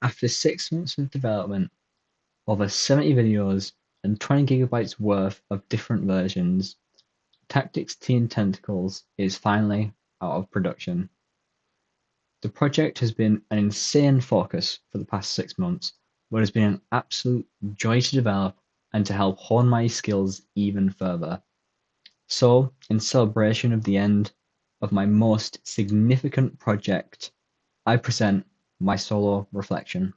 After 6 months of development, over 70 videos, and 20 gigabytes worth of different versions, Tactics Teen Tentacles is finally out of production. The project has been an insane focus for the past 6 months, but has been an absolute joy to develop and to help hone my skills even further. So, in celebration of the end of my most significant project, I present my solo reflection.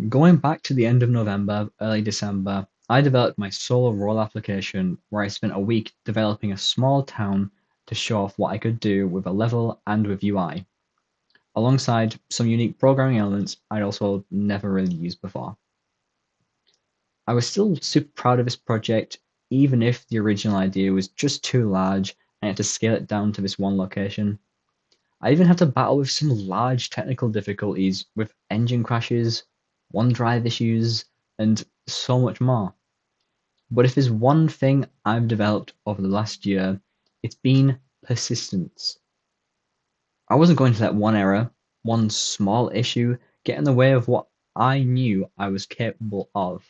Going back to the end of November, early December, I developed my solo role application where I spent a week developing a small town to show off what I could do with a level and with UI, alongside some unique programming elements I'd also never really used before. I was still super proud of this project, even if the original idea was just too large and I had to scale it down to this one location. I even had to battle with some large technical difficulties with engine crashes, OneDrive issues, and so much more. But if there's one thing I've developed over the last year, it's been persistence. I wasn't going to let one error, one small issue, get in the way of what I knew I was capable of.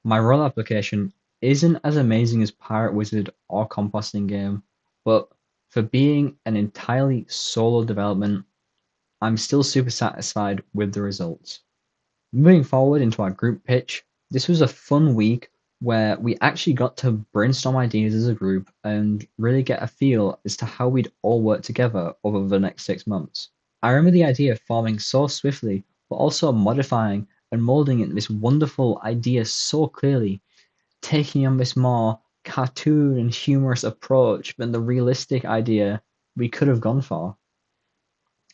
My role application isn't as amazing as Pirate Wizard or Composting Game, but for being an entirely solo development, I'm still super satisfied with the results. Moving forward into our group pitch, this was a fun week where we actually got to brainstorm ideas as a group and really get a feel as to how we'd all work together over the next 6 months. I remember the idea forming so swiftly, but also modifying and molding into this wonderful idea so clearly, taking on this more cartoon and humorous approach than the realistic idea we could have gone for.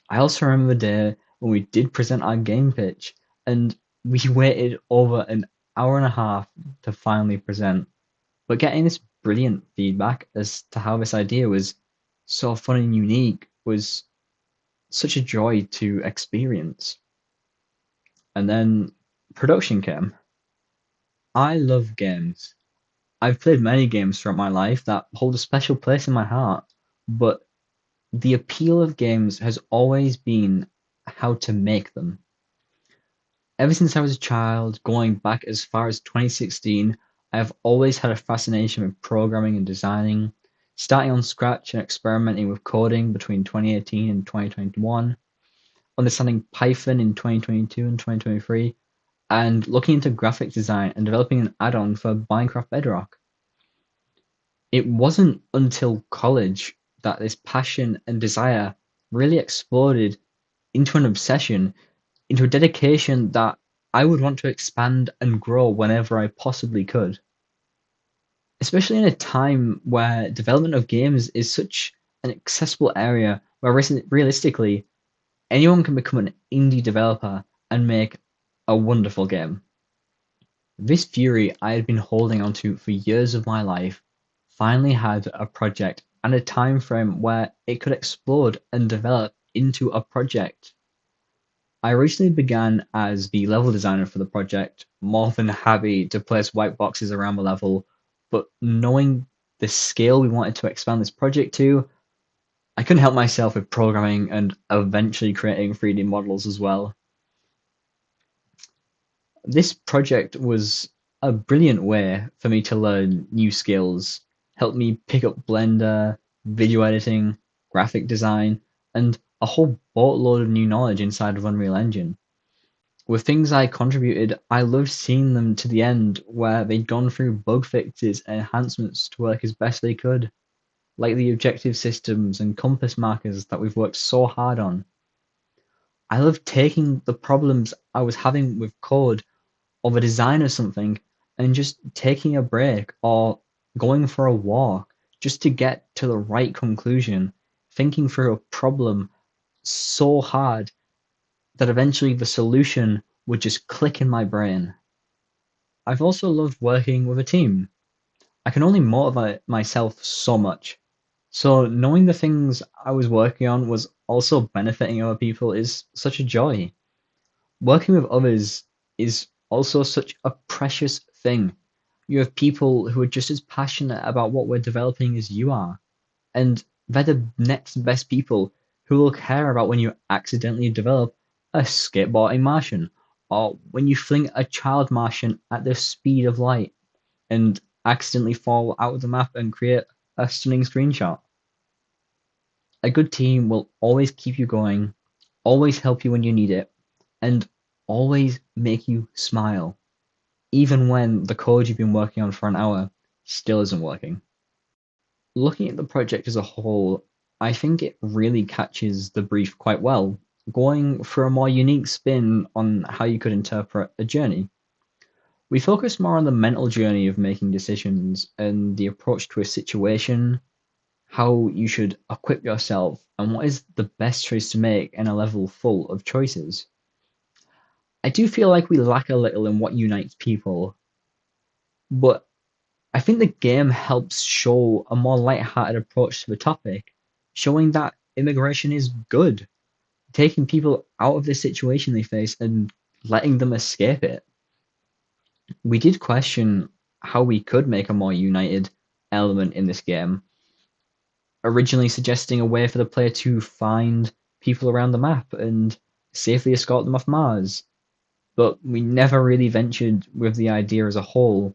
I also remember the day when we did present our game pitch and we waited over an hour and a half to finally present. But getting this brilliant feedback as to how this idea was so fun and unique was such a joy to experience. And then production came. I love games. I've played many games throughout my life that hold a special place in my heart, but the appeal of games has always been how to make them. Ever since I was a child, going back as far as 2016, I have always had a fascination with programming and designing, starting on scratch and experimenting with coding between 2018 and 2021, understanding Python in 2022 and 2023, and looking into graphic design and developing an add-on for Minecraft Bedrock. It wasn't until college that this passion and desire really exploded into an obsession, into a dedication that I would want to expand and grow whenever I possibly could. Especially in a time where development of games is such an accessible area where realistically anyone can become an indie developer and make a wonderful game. This fury I had been holding onto for years of my life finally had a project and a time frame where it could explode and develop into a project. I originally began as the level designer for the project, more than happy to place white boxes around the level, but knowing the scale we wanted to expand this project to, I couldn't help myself with programming and eventually creating 3D models as well. This project was a brilliant way for me to learn new skills, helped me pick up Blender, video editing, graphic design, and a whole boatload of new knowledge inside of Unreal Engine. With things I contributed, I loved seeing them to the end where they'd gone through bug fixes and enhancements to work as best they could, like the objective systems and compass markers that we've worked so hard on. I loved taking the problems I was having with code or the design of something and just taking a break or going for a walk just to get to the right conclusion, thinking through a problem so hard that eventually the solution would just click in my brain. I've also loved working with a team. I can only motivate myself so much. So knowing the things I was working on was also benefiting other people is such a joy. Working with others is also such a precious thing. You have people who are just as passionate about what we're developing as you are, and they're the next best people who will care about when you accidentally develop a skateboarding Martian, or when you fling a child Martian at the speed of light and accidentally fall out of the map and create a stunning screenshot. A good team will always keep you going, always help you when you need it, and always make you smile, even when the code you've been working on for an hour still isn't working. Looking at the project as a whole, I think it really catches the brief quite well, going for a more unique spin on how you could interpret a journey. We focus more on the mental journey of making decisions and the approach to a situation, how you should equip yourself, and what is the best choice to make in a level full of choices. I do feel like we lack a little in what unites people, but I think the game helps show a more light-hearted approach to the topic, showing that immigration is good, taking people out of the situation they face and letting them escape it. We did question how we could make a more united element in this game, originally suggesting a way for the player to find people around the map and safely escort them off Mars, but we never really ventured with the idea as a whole,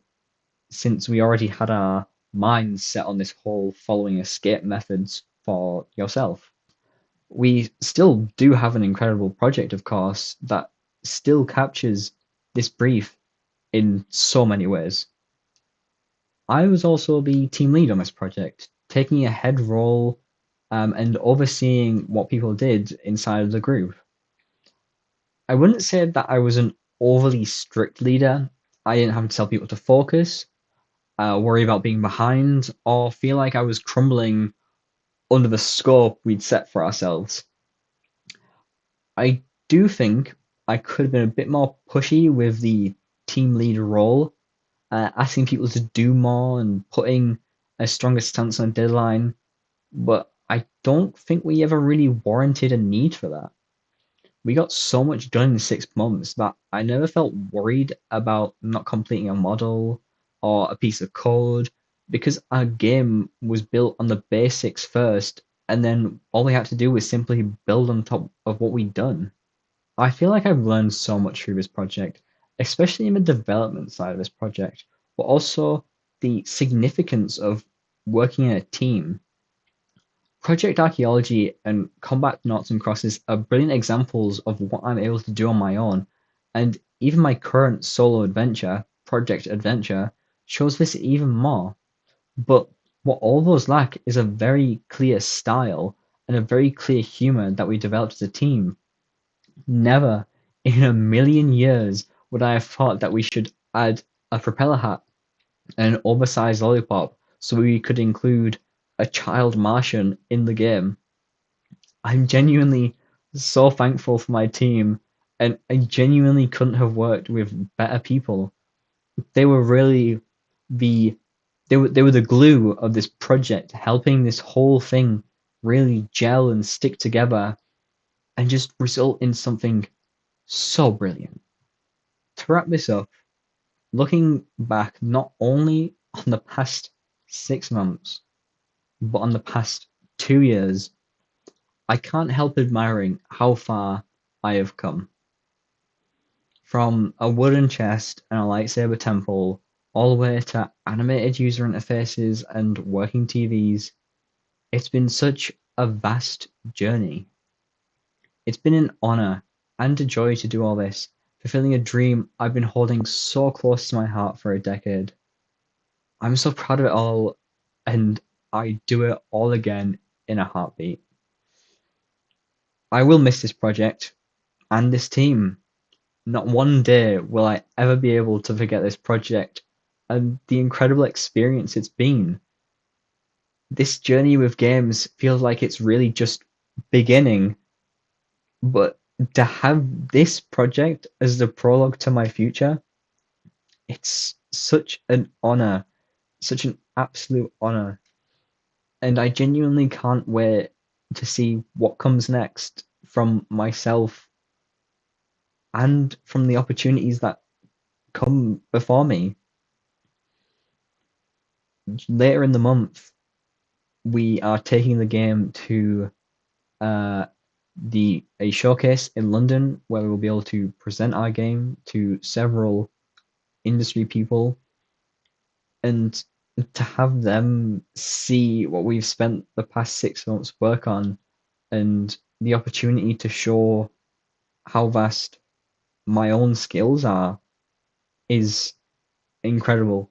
since we already had our minds set on this whole following escape methods for yourself. We still do have an incredible project, of course, that still captures this brief in so many ways. I was also the team lead on this project, taking a head role and overseeing what people did inside of the group. I wouldn't say that I was an overly strict leader. I didn't have to tell people to focus, worry about being behind, or feel like I was crumbling under the scope we'd set for ourselves. I do think I could have been a bit more pushy with the team leader role, asking people to do more and putting a stronger stance on a deadline, but I don't think we ever really warranted a need for that. We got so much done in 6 months that I never felt worried about not completing a model or a piece of code because our game was built on the basics first, and then all we had to do was simply build on top of what we'd done. I feel like I've learned so much through this project, especially in the development side of this project, but also the significance of working in a team. Project Archaeology and Combat Noughts and Crosses are brilliant examples of what I'm able to do on my own, and even my current solo adventure, Project Adventure, shows this even more. But what all those lack is a very clear style and a very clear humor that we developed as a team. Never in a million years would I have thought that we should add a propeller hat and an oversized lollipop so we could include a child Martian in the game. I'm genuinely so thankful for my team, and I genuinely couldn't have worked with better people. They were really the they were the glue of this project, helping this whole thing really gel and stick together and just result in something so brilliant. To wrap this up, looking back not only on the past 6 months, but on the past 2 years, I can't help admiring how far I have come. From a wooden chest and a lightsaber temple, all the way to animated user interfaces and working TVs, it's been such a vast journey. It's been an honor and a joy to do all this, fulfilling a dream I've been holding so close to my heart for a decade. I'm so proud of it all, and I do it all again in a heartbeat. I will miss this project and this team. Not one day will I ever be able to forget this project and the incredible experience it's been. This journey with games feels like it's really just beginning, but to have this project as the prologue to my future, it's such an honor, such an absolute honor. And I genuinely can't wait to see what comes next from myself and from the opportunities that come before me. Later in the month, we are taking the game to uh, the a showcase in London where we'll be able to present our game to several industry people and to have them see what we've spent the past 6 months work on and the opportunity to show how vast my own skills are is incredible.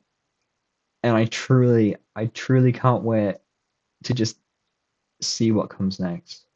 And I truly can't wait to just see what comes next.